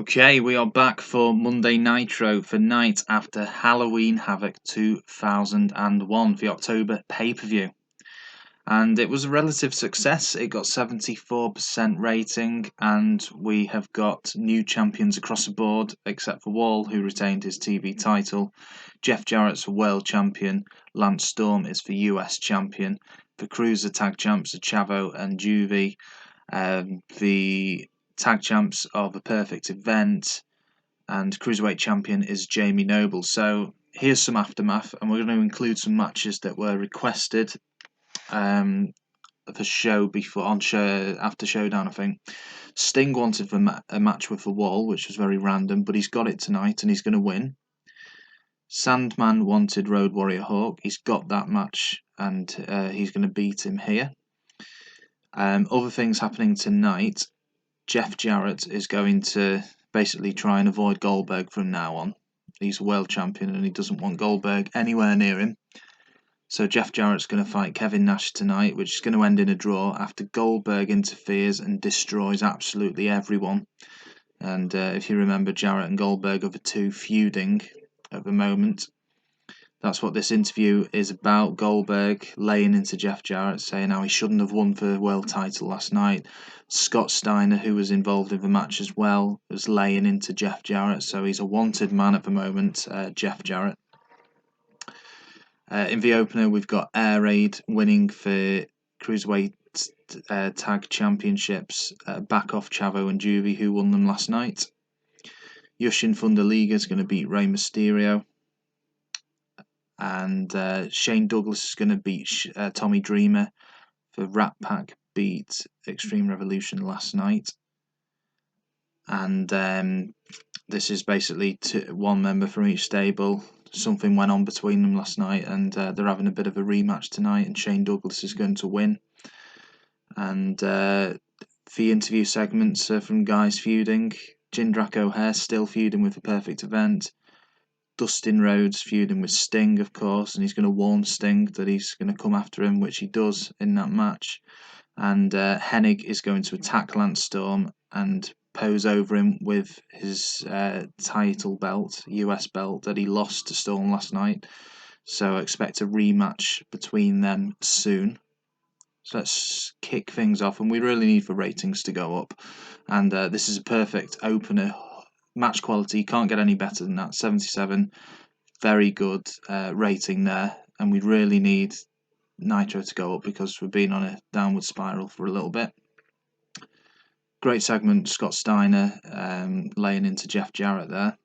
Okay, we are back for Monday Nitro for night after Halloween Havoc 2001 for the October pay-per-view. And it was a relative success. It got 74% rating, and we have got new champions across the board, except for Wall, who retained his TV title. Jeff Jarrett's world champion. Lance Storm is for US champion. The Cruiser tag champs are Chavo and Juvi. The tag champs of a perfect event, and cruiserweight champion is Jamie Noble. So here's some aftermath, and we're going to include some matches that were requested for show before after Showdown. I think Sting wanted a match with the Wall, which was very random, but he's got it tonight and he's going to win. Sandman wanted Road Warrior Hawk. He's got that match and he's going to beat him here. Other things happening tonight. Jeff Jarrett is going to basically try and avoid Goldberg from now on. He's a world champion and he doesn't want Goldberg anywhere near him. So Jeff Jarrett's going to fight Kevin Nash tonight, which is going to end in a draw after Goldberg interferes and destroys absolutely everyone. And if you remember, Jarrett and Goldberg are the two feuding at the moment. That's what this interview is about. Goldberg laying into Jeff Jarrett, saying how he shouldn't have won for the world title last night. Scott Steiner, who was involved in the match as well, was laying into Jeff Jarrett. So he's a wanted man at the moment, Jeff Jarrett. In the opener, we've got Air Raid winning for Cruiserweight Tag Championships, back off Chavo and Juvi, who won them last night. Yushin Thunder Liga is going to beat Rey Mysterio. And Shane Douglas is going to beat Tommy Dreamer. The Rat Pack beat Extreme Revolution last night. And this is basically one member from each stable. Something went on between them last night, and they're having a bit of a rematch tonight, and Shane Douglas is going to win. And the interview segments are from guys feuding. Jindrak O'Hare still feuding with the Perfect Event. Dustin Rhodes feuding with Sting, of course, and he's going to warn Sting that he's going to come after him, which he does in that match. And Hennig is going to attack Lance Storm and pose over him with his title belt, US belt, that he lost to Storm last night. So expect a rematch between them soon. So let's kick things off, and we really need the ratings to go up. And this is a perfect opener. Match quality, can't get any better than that. 77, very good rating there, and we really need Nitro to go up because we've been on a downward spiral for a little bit. Great segment, Scott Steiner laying into Jeff Jarrett there.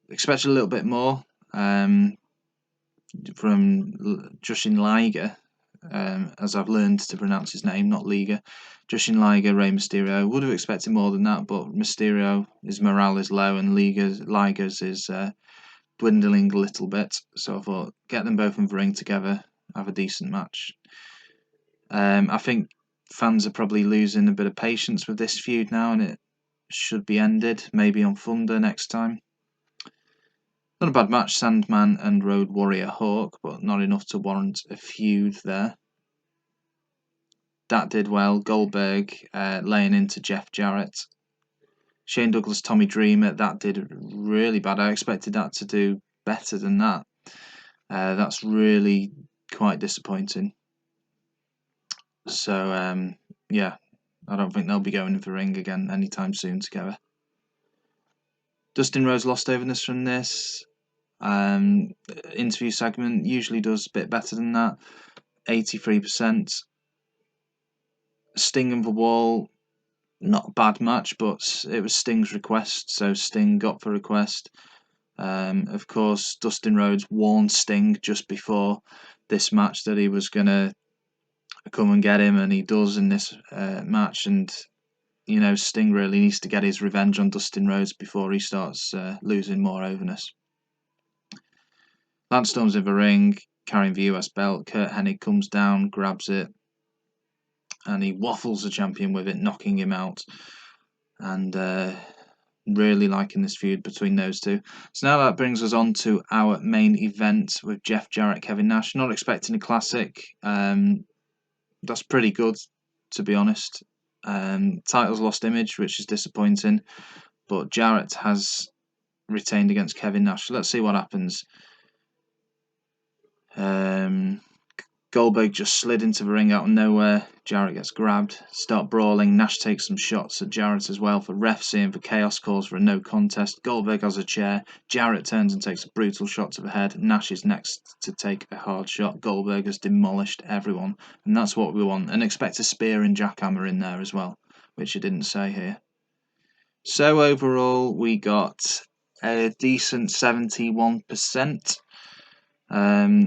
Expect a little bit more from Jushin Liger, as I've learned to pronounce his name, not Liga. Jushin Liger, Rey Mysterio. Would have expected more than that, but Mysterio, his morale is low, and Liger's is dwindling a little bit. So I thought, get them both in the ring together, have a decent match. I think fans are probably losing a bit of patience with this feud now, and it should be ended, maybe on Thunder next time. Not a bad match, Sandman and Road Warrior Hawk, but not enough to warrant a feud there. That did well. Goldberg laying into Jeff Jarrett. Shane Douglas, Tommy Dreamer, that did really bad. I expected that to do better than that. That's really quite disappointing. So, yeah, I don't think they'll be going in the ring again anytime soon together. Dustin Rhodes lost overness from this. Interview segment usually does a bit better than that. 83%. Sting and the Wall, not a bad match, but it was Sting's request, so Sting got the request. Of course, Dustin Rhodes warned Sting just before this match that he was going to come and get him, and he does in this match. And, you know, Sting really needs to get his revenge on Dustin Rhodes before he starts losing more overness. Lance Storm's in the ring, carrying the US belt. Kurt Hennig comes down, grabs it, and he waffles the champion with it, knocking him out. And really liking this feud between those two. So now that brings us on to our main event with Jeff Jarrett, Kevin Nash. Not expecting a classic. That's pretty good, to be honest. Titles lost image, which is disappointing, but Jarrett has retained against Kevin Nash. So let's see what happens. Goldberg just slid into the ring out of nowhere. Jarrett gets grabbed, start brawling. Nash takes some shots at Jarrett as well for ref seeing for chaos, calls for a no contest. Goldberg has a chair. Jarrett turns and takes a brutal shot to the head. Nash is next to take a hard shot. Goldberg has demolished everyone, and that's what we want. And expect a spear and jackhammer in there as well, which you didn't say here. So overall, we got a decent 71%.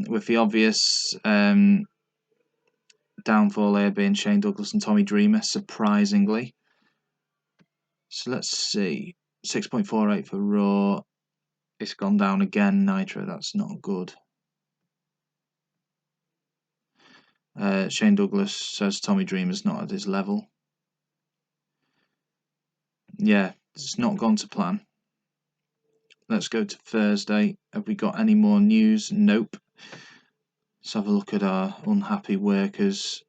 With the obvious downfall here being Shane Douglas and Tommy Dreamer, surprisingly. So let's see. 6.48 for Raw. It's gone down again, Nitro. That's not good. Shane Douglas says Tommy Dreamer's not at his level. Yeah, it's not gone to plan. Let's go to Thursday. Have we got any more news? Nope. Let's have a look at our unhappy workers.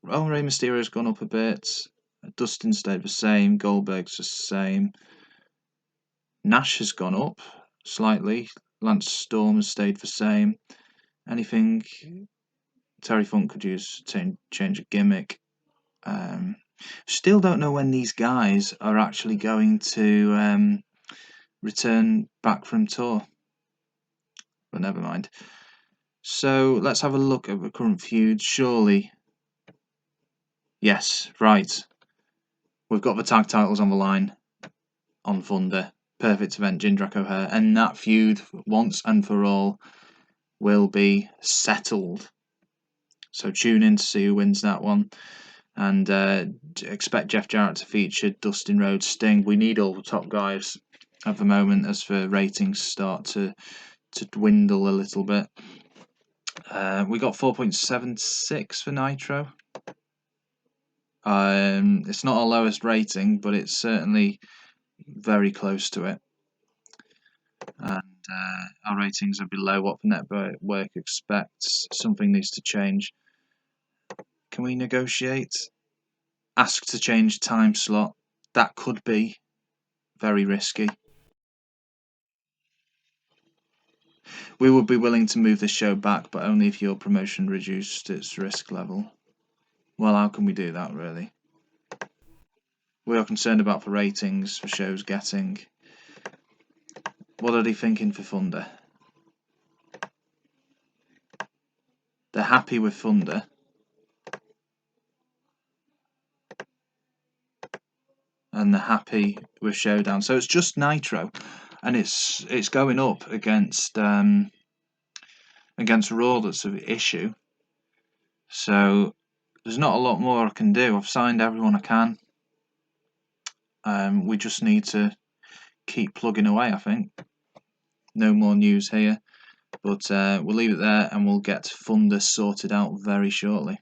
Oh, Rey Mysterio's gone up a bit. Dustin stayed the same. Goldberg's the same. Nash has gone up slightly. Lance Storm has stayed the same. Anything? Terry Funk could use change a gimmick. Still don't know when these guys are actually going to return back from tour. But never mind. So let's have a look at the current feud. Surely. Yes, right. We've got the tag titles on the line on Thunder. Perfect event, Jindrak O'Hare. And that feud, once and for all, will be settled. So tune in to see who wins that one. And expect Jeff Jarrett to feature Dustin Rhodes, Sting. We need all the top guys at the moment as the ratings start to dwindle a little bit. We got 4.76 for Nitro. It's not our lowest rating, but it's certainly very close to it. And our ratings are below what the network expects. Something needs to change. Can we negotiate? Ask to change time slot. That could be very risky. We would be willing to move this show back, but only if your promotion reduced its risk level. Well, how can we do that, really? We are concerned about the ratings the show's getting. What are they thinking for Thunder? They're happy with Thunder. And they're happy with Showdown. So it's just Nitro. And it's going up against Raw that's an issue. So there's not a lot more I can do. I've signed everyone I can. We just need to keep plugging away, I think. No more news here. But we'll leave it there and we'll get Thunder sorted out very shortly.